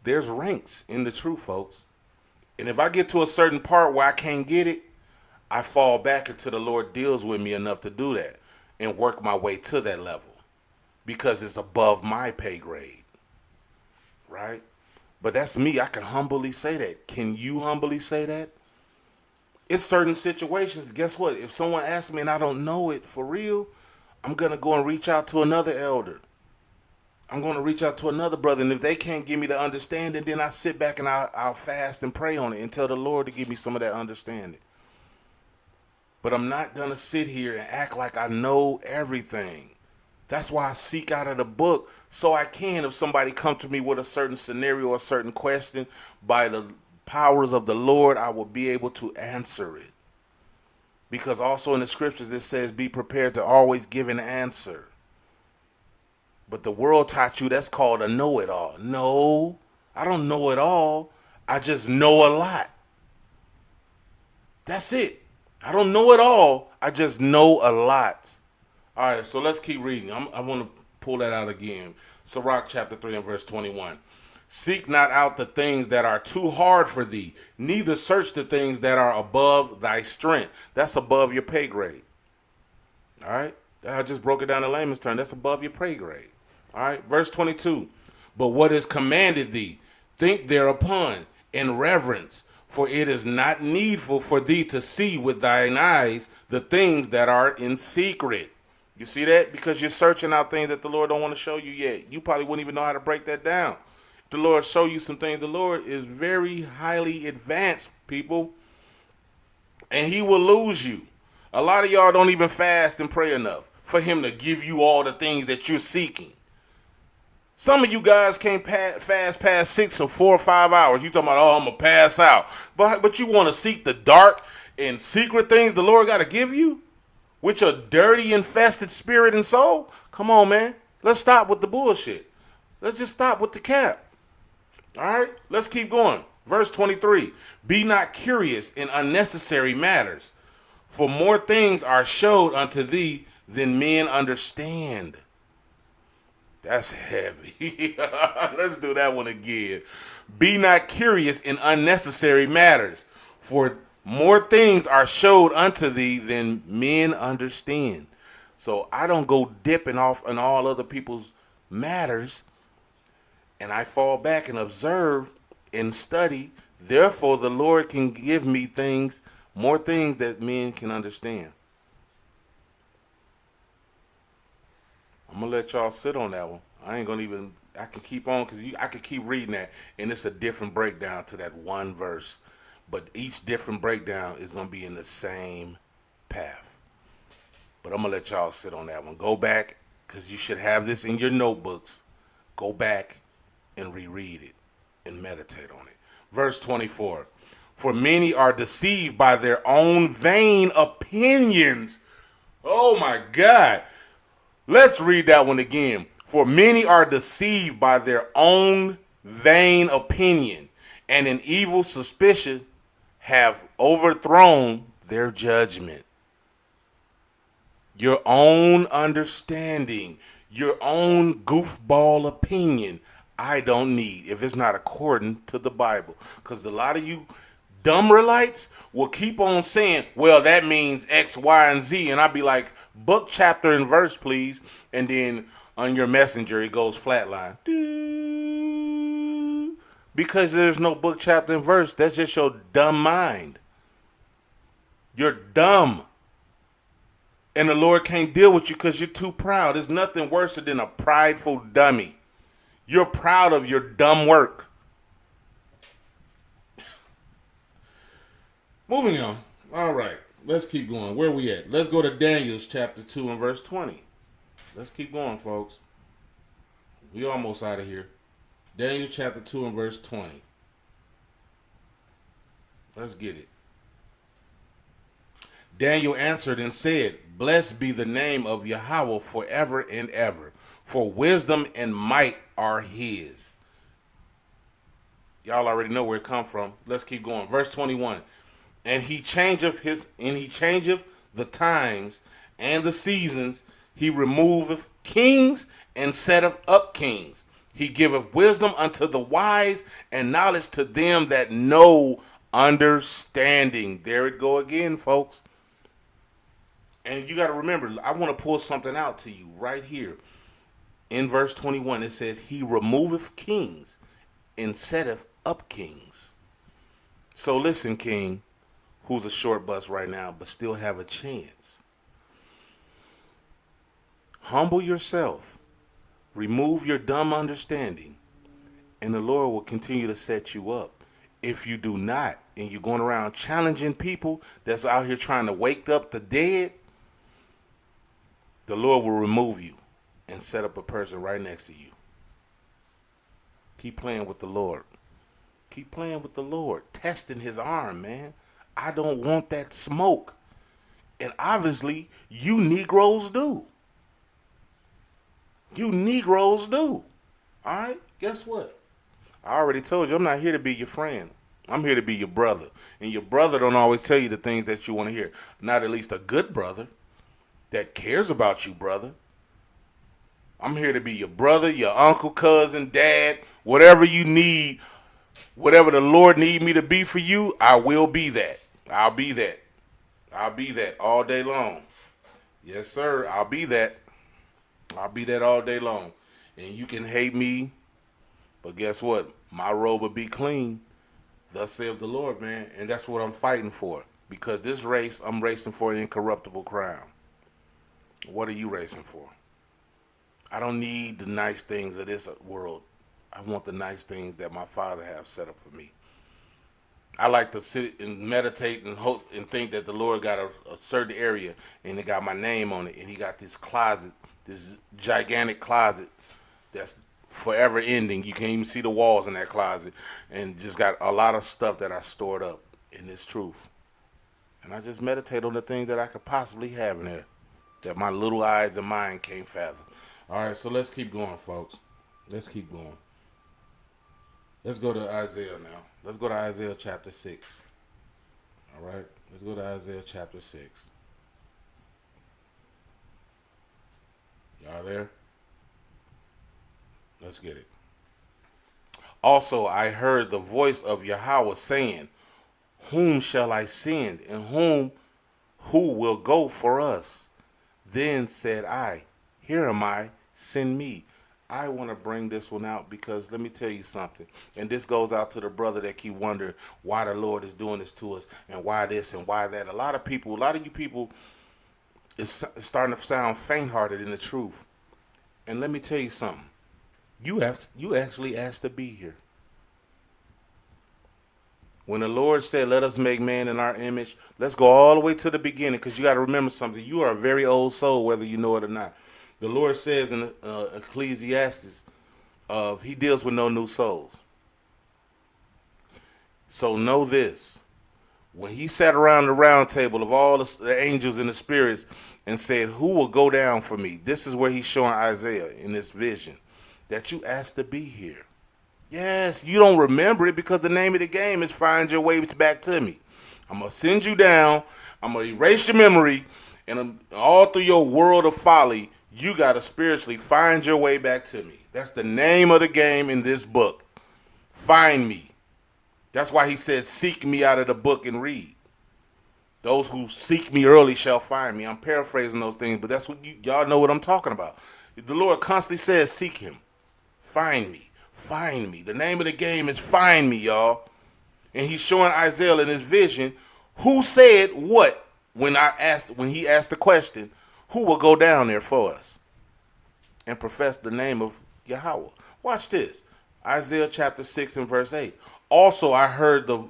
There's ranks in the truth, folks. And if I get to a certain part where I can't get it, I fall back until the Lord deals with me enough to do that and work my way to that level because it's above my pay grade, right? But that's me. I can humbly say that. Can you humbly say that? It's certain situations. Guess what? If someone asks me and I don't know it for real, I'm going to go and reach out to another elder. I'm going to reach out to another brother, and if they can't give me the understanding, then I sit back and I'll fast and pray on it and tell the Lord to give me some of that understanding. But I'm not going to sit here and act like I know everything. That's why I seek out of the book so I can, if somebody come to me with a certain scenario or a certain question, by the powers of the Lord, I will be able to answer it. Because also in the scriptures it says, be prepared to always give an answer. But the world taught you that's called a know-it-all. No, I don't know it all. I just know a lot. That's it. I don't know it all. I just know a lot. All right, so let's keep reading. I want to pull that out again. Sirach chapter 3 and verse 21. Seek not out the things that are too hard for thee, neither search the things that are above thy strength. That's above your pay grade. All right? I just broke it down in layman's terms. That's above your pay grade. All right, verse 22. But what is commanded thee, think thereupon in reverence, for it is not needful for thee to see with thine eyes the things that are in secret. You see that? Because you're searching out things that the Lord don't want to show you yet. You probably wouldn't even know how to break that down. If the Lord show you some things, the Lord is very highly advanced, people, and he will lose you. A lot of y'all don't even fast and pray enough for him to give you all the things that you're seeking. Some of you guys can't fast past 6 or 4 or 5 hours. You talking about, oh, I'm going to pass out. But you want to seek the dark and secret things the Lord got to give you with your dirty, infested spirit and soul? Come on, man. Let's stop with the bullshit. Let's just stop with the cap. All right? Let's keep going. Verse 23. Be not curious in unnecessary matters, for more things are showed unto thee than men understand. That's heavy. Let's do that one again. Be not curious in unnecessary matters, for more things are showed unto thee than men understand. So I don't go dipping off on all other people's matters, and I fall back and observe and study. Therefore, the Lord can give me things More things that men can understand. I'm going to let y'all sit on that one. I ain't going to even, I can keep on because I can keep reading that. And it's a different breakdown to that one verse. But each different breakdown is going to be in the same path. But I'm going to let y'all sit on that one. Go back, because you should have this in your notebooks. Go back and reread it and meditate on it. Verse 24. For many are deceived by their own vain opinions. Oh my God. Let's read that one again. For many are deceived by their own vain opinion, and an evil suspicion have overthrown their judgment. Your own understanding, your own goofball opinion, I don't need if it's not according to the Bible. Because a lot of you Dumberlites will keep on saying, well, that means X, Y, and Z. And I'll be like, book, chapter, and verse, please. And then on your messenger, it goes flatline. Because there's no book, chapter, and verse. That's just your dumb mind. You're dumb. And the Lord can't deal with you because you're too proud. There's nothing worse than a prideful dummy. You're proud of your dumb work. Moving on. All right. Let's keep going. Where we at? Let's go to Daniel chapter 2 and verse 20. Let's keep going, folks. We almost out of here. Daniel chapter 2 and verse 20. Let's get it. Daniel answered and said, Blessed be the name of Yahweh forever and ever, for wisdom and might are his. Y'all already know where it come from. Let's keep going. Verse 21. And he changeth the times and the seasons. He removeth kings and setteth up kings. He giveth wisdom unto the wise and knowledge to them that know understanding. There it go again, folks. And you got to remember, I want to pull something out to you right here. In verse 21, it says, He removeth kings and setteth up kings. So listen, king, who's a short bus right now, but still have a chance. Humble yourself. Remove your dumb understanding. And the Lord will continue to set you up. If you do not, and you're going around challenging people that's out here trying to wake up the dead, the Lord will remove you and set up a person right next to you. Keep playing with the Lord. Keep playing with the Lord. Testing his arm, man. I don't want that smoke. And obviously, you Negroes do. You Negroes do. All right? Guess what? I already told you, I'm not here to be your friend. I'm here to be your brother. And your brother don't always tell you the things that you want to hear. Not at least a good brother that cares about you, brother. I'm here to be your brother, your uncle, cousin, dad, whatever you need, whatever the Lord need me to be for you, I will be that. I'll be that. I'll be that all day long. Yes, sir. I'll be that. I'll be that all day long. And you can hate me, but guess what? My robe will be clean. Thus saith the Lord, man. And that's what I'm fighting for. Because this race, I'm racing for an incorruptible crown. What are you racing for? I don't need the nice things of this world. I want the nice things that my Father has set up for me. I like to sit and meditate and hope and think that the Lord got a certain area and it got my name on it. And he got this closet, this gigantic closet that's forever ending. You can't even see the walls in that closet. And just got a lot of stuff that I stored up in this truth. And I just meditate on the things that I could possibly have in there that my little eyes and mind can't fathom. All right, so let's keep going, folks. Let's keep going. Let's go to Isaiah now. Let's go to Isaiah chapter 6. All right, let's go to Isaiah chapter 6. Y'all there? Let's get it. Also, I heard the voice of Yahweh saying, Whom shall I send, and who will go for us? Then said I, Here am I, send me. I want to bring this one out because let me tell you something. And this goes out to the brother that keep wondering why the Lord is doing this to us and why this and why that. A lot of you people is starting to sound faint-hearted in the truth. And let me tell you something. You actually asked to be here. When the Lord said, let us make man in our image, let's go all the way to the beginning because you got to remember something. You are a very old soul, whether you know it or not. The Lord says in Ecclesiastes, he deals with no new souls. So know this. When he sat around the round table of all the angels and the spirits and said, who will go down for me? This is where he's showing Isaiah in this vision that you asked to be here. Yes, you don't remember it because the name of the game is find your way back to me. I'm going to send you down. I'm going to erase your memory. And all through your world of folly, you got to spiritually find your way back to me. That's the name of the game in this book. Find me. That's why he says, seek me out of the book and read. Those who seek me early shall find me. I'm paraphrasing those things, but that's what y'all know what I'm talking about. The Lord constantly says, seek him. Find me. Find me. The name of the game is find me, y'all. And he's showing Isaiah in his vision who said what when he asked the question, who will go down there for us and profess the name of Yahweh. Watch this. Isaiah chapter 6 and verse 8. Also I heard the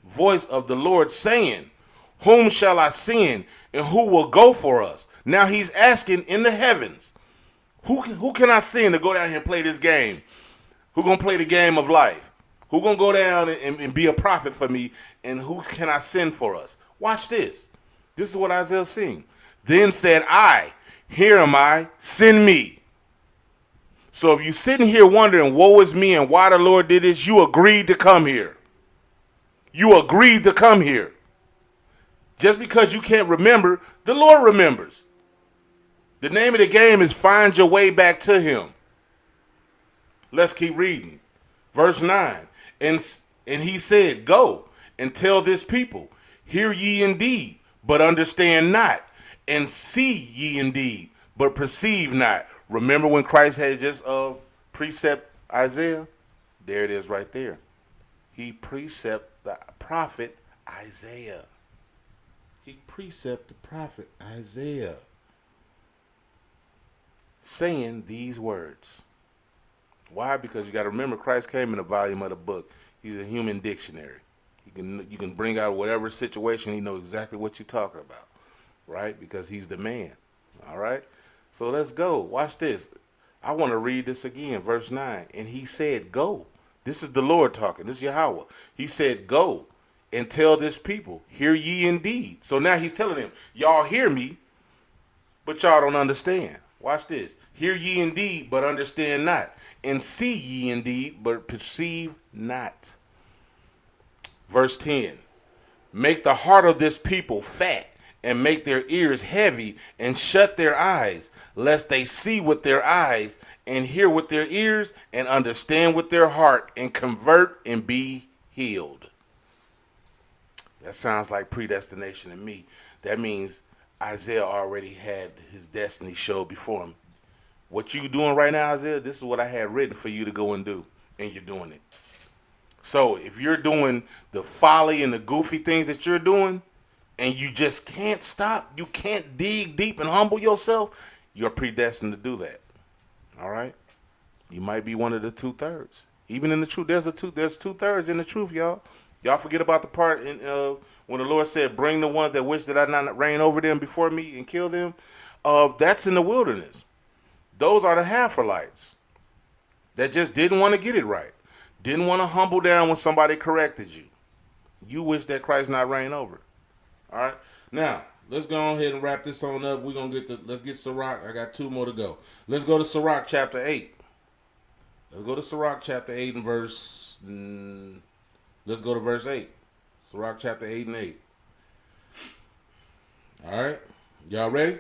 voice of the Lord saying, whom shall I send and who will go for us? Now he's asking in the heavens, who can I send to go down here and play this game? Who gonna play the game of life? Who gonna go down and be a prophet for me? And who can I send for us? Watch this. This is what Isaiah's saying. Then said I, here am I, send me. So if you're sitting here wondering, woe is me and why the Lord did this, you agreed to come here. You agreed to come here. Just because you can't remember, the Lord remembers. The name of the game is find your way back to him. Let's keep reading. Verse 9. And he said, go and tell this people, hear ye indeed, but understand not, and see ye indeed, but perceive not. Remember when Christ had just precept Isaiah? There it is right there. He precept the prophet Isaiah. He precept the prophet Isaiah, saying these words. Why? Because you got to remember, Christ came in a volume of the book. He's a human dictionary. You can bring out whatever situation. He knows exactly what you're talking about, right? Because he's the man. All right. So let's go. Watch this. I want to read this again. Verse 9. And he said, go. This is the Lord talking. This is Yahweh. He said, go and tell this people, hear ye indeed. So now he's telling them, y'all hear me, but y'all don't understand. Watch this. Hear ye indeed, but understand not. And see ye indeed, but perceive not. Verse 10. Make the heart of this people fat, and make their ears heavy, and shut their eyes, lest they see with their eyes, and hear with their ears, and understand with their heart, and convert and be healed. That sounds like predestination to me. That means Isaiah already had his destiny showed before him. What you doing right now, Isaiah, this is what I had written for you to go and do, and you're doing it. So if you're doing the folly and the goofy things that you're doing, and you just can't stop, you can't dig deep and humble yourself, you're predestined to do that. All right? You might be one of the 2/3. Even in the truth, there's 2/3 in the truth, y'all. Y'all forget about the part in when the Lord said, bring the ones that wish that I not reign over them before me and kill them. That's in the wilderness. Those are the Half-Lights that just didn't want to get it right. Didn't want to humble down when somebody corrected you. You wish that Christ not reign over. All right. Now, let's go ahead and wrap this on up. We're going to let's get Sirach. I got 2 more to go. Let's go to Sirach chapter 8. Let's go to Sirach chapter 8 and verse, let's go to verse 8. Sirach chapter 8 and 8. All right. Y'all ready?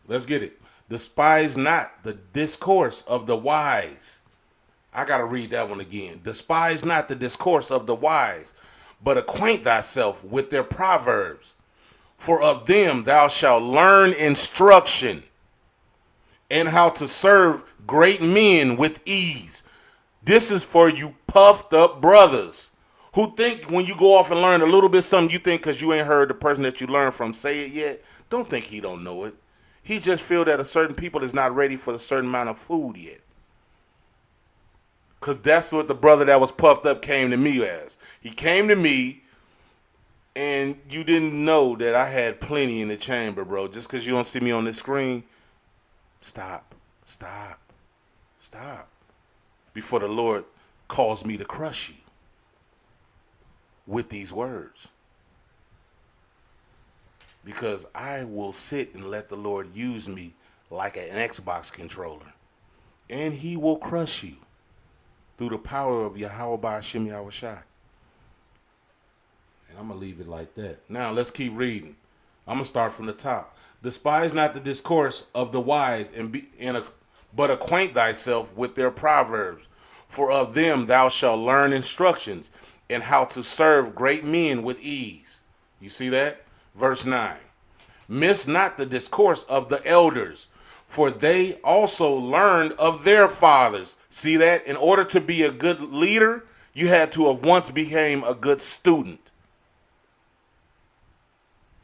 Let's get it. Despise not the discourse of the wise. I got to read that one again. Despise not the discourse of the wise, but acquaint thyself with their proverbs. For of them thou shalt learn instruction, and how to serve great men with ease. This is for you puffed up brothers who think when you go off and learn a little bit something, you think because you ain't heard the person that you learned from say it yet. Don't think he don't know it. He just feel that a certain people is not ready for a certain amount of food yet. Because that's what the brother that was puffed up came to me as. He came to me, and you didn't know that I had plenty in the chamber, bro. Just because you don't see me on the screen, stop, stop, stop. Before the Lord calls me to crush you with these words. Because I will sit and let the Lord use me like an Xbox controller. And he will crush you through the power of Yahweh Ba'Shem Yahushai. And I'm going to leave it like that. Now, let's keep reading. I'm going to start from the top. Despise not the discourse of the wise, but acquaint thyself with their proverbs. For of them thou shalt learn instructions, and how to serve great men with ease. You see that? Verse 9. Miss not the discourse of the elders, for they also learned of their fathers. See that? In order to be a good leader, you had to have once became a good student.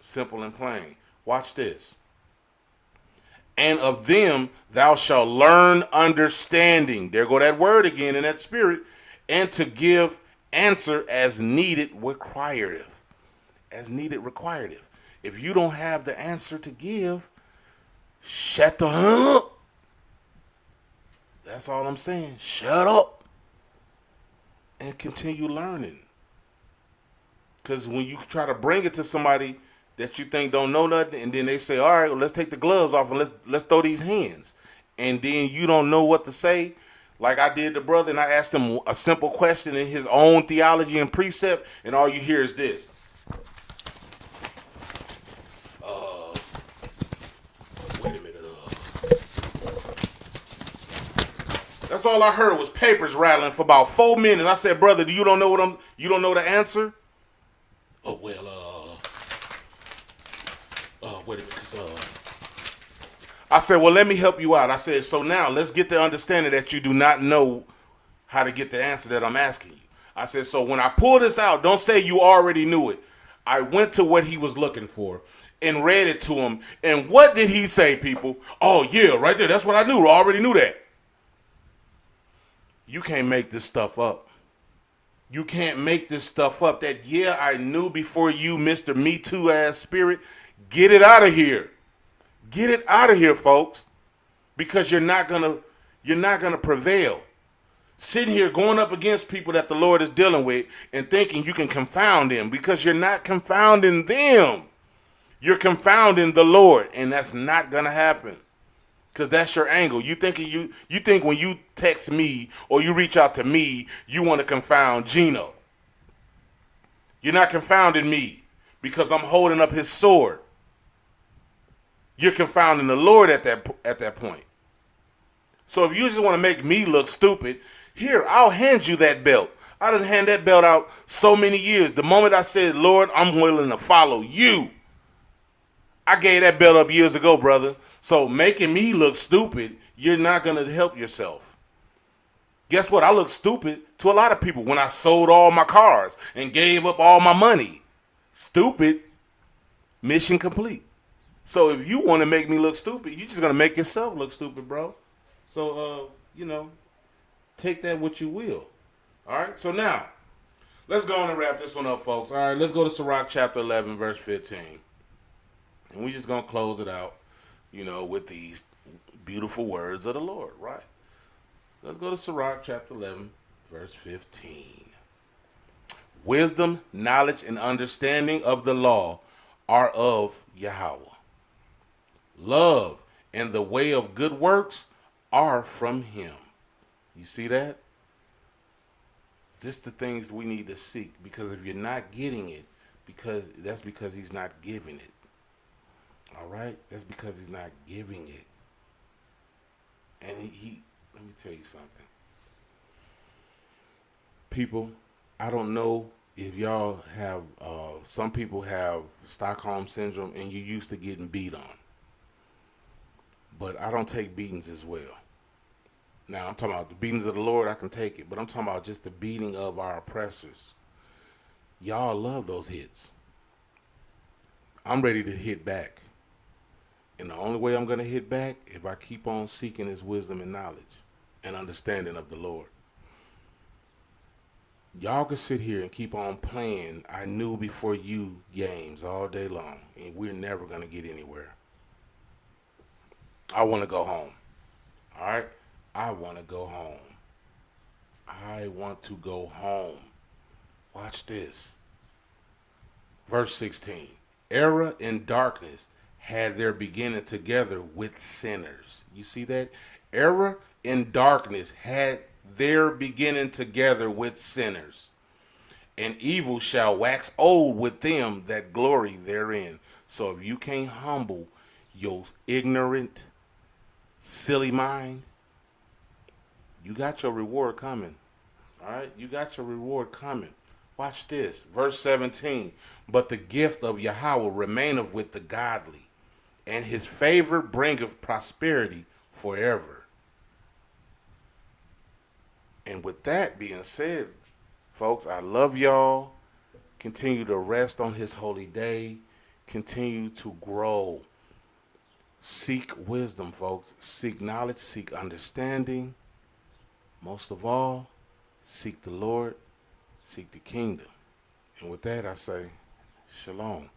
Simple and plain. Watch this. And of them thou shalt learn understanding. There go that word again in that spirit. And to give answer as needed requireth. As needed requireth. If you don't have the answer to give, shut the hell up. That's all I'm saying. Shut up. And continue learning. Because when you try to bring it to somebody that you think don't know nothing, and then they say, all right, well, let's take the gloves off and let's throw these hands. And then you don't know what to say. Like I did the brother, and I asked him a simple question in his own theology and precept, and all you hear is this. Wait a minute. That's all I heard was papers rattling for about 4 minutes. I said, brother, you don't know the answer? Oh, well, wait a minute, I said, well, let me help you out. I said, so now let's get the understanding that you do not know how to get the answer that I'm asking you. I said, so when I pull this out, don't say you already knew it. I went to what he was looking for and read it to him. And what did he say, people? Oh, yeah, right there. That's what I knew. I already knew that. You can't make this stuff up. You can't make this stuff up. That, yeah, I knew before you, Mr. Me Too ass spirit. Get it out of here. Get it out of here, folks. Because you're not gonna prevail. Sitting here going up against people that the Lord is dealing with and thinking you can confound them, because you're not confounding them. You're confounding the Lord, and that's not gonna happen. Because that's your angle. You think when you text me or you reach out to me, you want to confound Gino. You're not confounding me because I'm holding up his sword. You're confounding the Lord at that point. So if you just want to make me look stupid, here, I'll hand you that belt. I done hand that belt out so many years. The moment I said, Lord, I'm willing to follow you, I gave that belt up years ago, brother. So making me look stupid, you're not going to help yourself. Guess what? I look stupid to a lot of people when I sold all my cars and gave up all my money. Stupid. Mission complete. So if you want to make me look stupid, you're just going to make yourself look stupid, bro. So, take that what you will. All right? So now, let's go on and wrap this one up, folks. All right, let's go to Sirach chapter 11, verse 15. And we're just going to close it out, with these beautiful words of the Lord, right? Let's go to Sirach chapter 11, verse 15. Wisdom, knowledge, and understanding of the law are of Yahweh. Love and the way of good works are from him. You see that? This the things we need to seek, because if you're not getting it, that's because he's not giving it. All right? That's because he's not giving it. And let me tell you something. People, I don't know if y'all have, some people have Stockholm syndrome and you're used to getting beat on. but I don't take beatings as well. Now, I'm talking about the beatings of the Lord, I can take it, but I'm talking about just the beating of our oppressors. Y'all love those hits. I'm ready to hit back. And the only way I'm going to hit back if I keep on seeking his wisdom and knowledge and understanding of the Lord. Y'all can sit here and keep on playing I knew before you games all day long, and we're never going to get anywhere. I want to go home. All right? I want to go home. I want to go home. Watch this. Verse 16. Error and darkness had their beginning together with sinners. You see that? Error and darkness had their beginning together with sinners. And evil shall wax old with them that glory therein. So if you can't humble your ignorant, silly mind, you got your reward coming. All right? You got your reward coming. Watch this. Verse 17. But the gift of Yahweh remaineth with the godly, and his favor bringeth prosperity forever. And with that being said, folks, I love y'all. Continue to rest on his holy day. Continue to grow. Seek wisdom, folks. Seek knowledge. Seek understanding. Most of all, seek the Lord. Seek the kingdom. And with that, I say, shalom.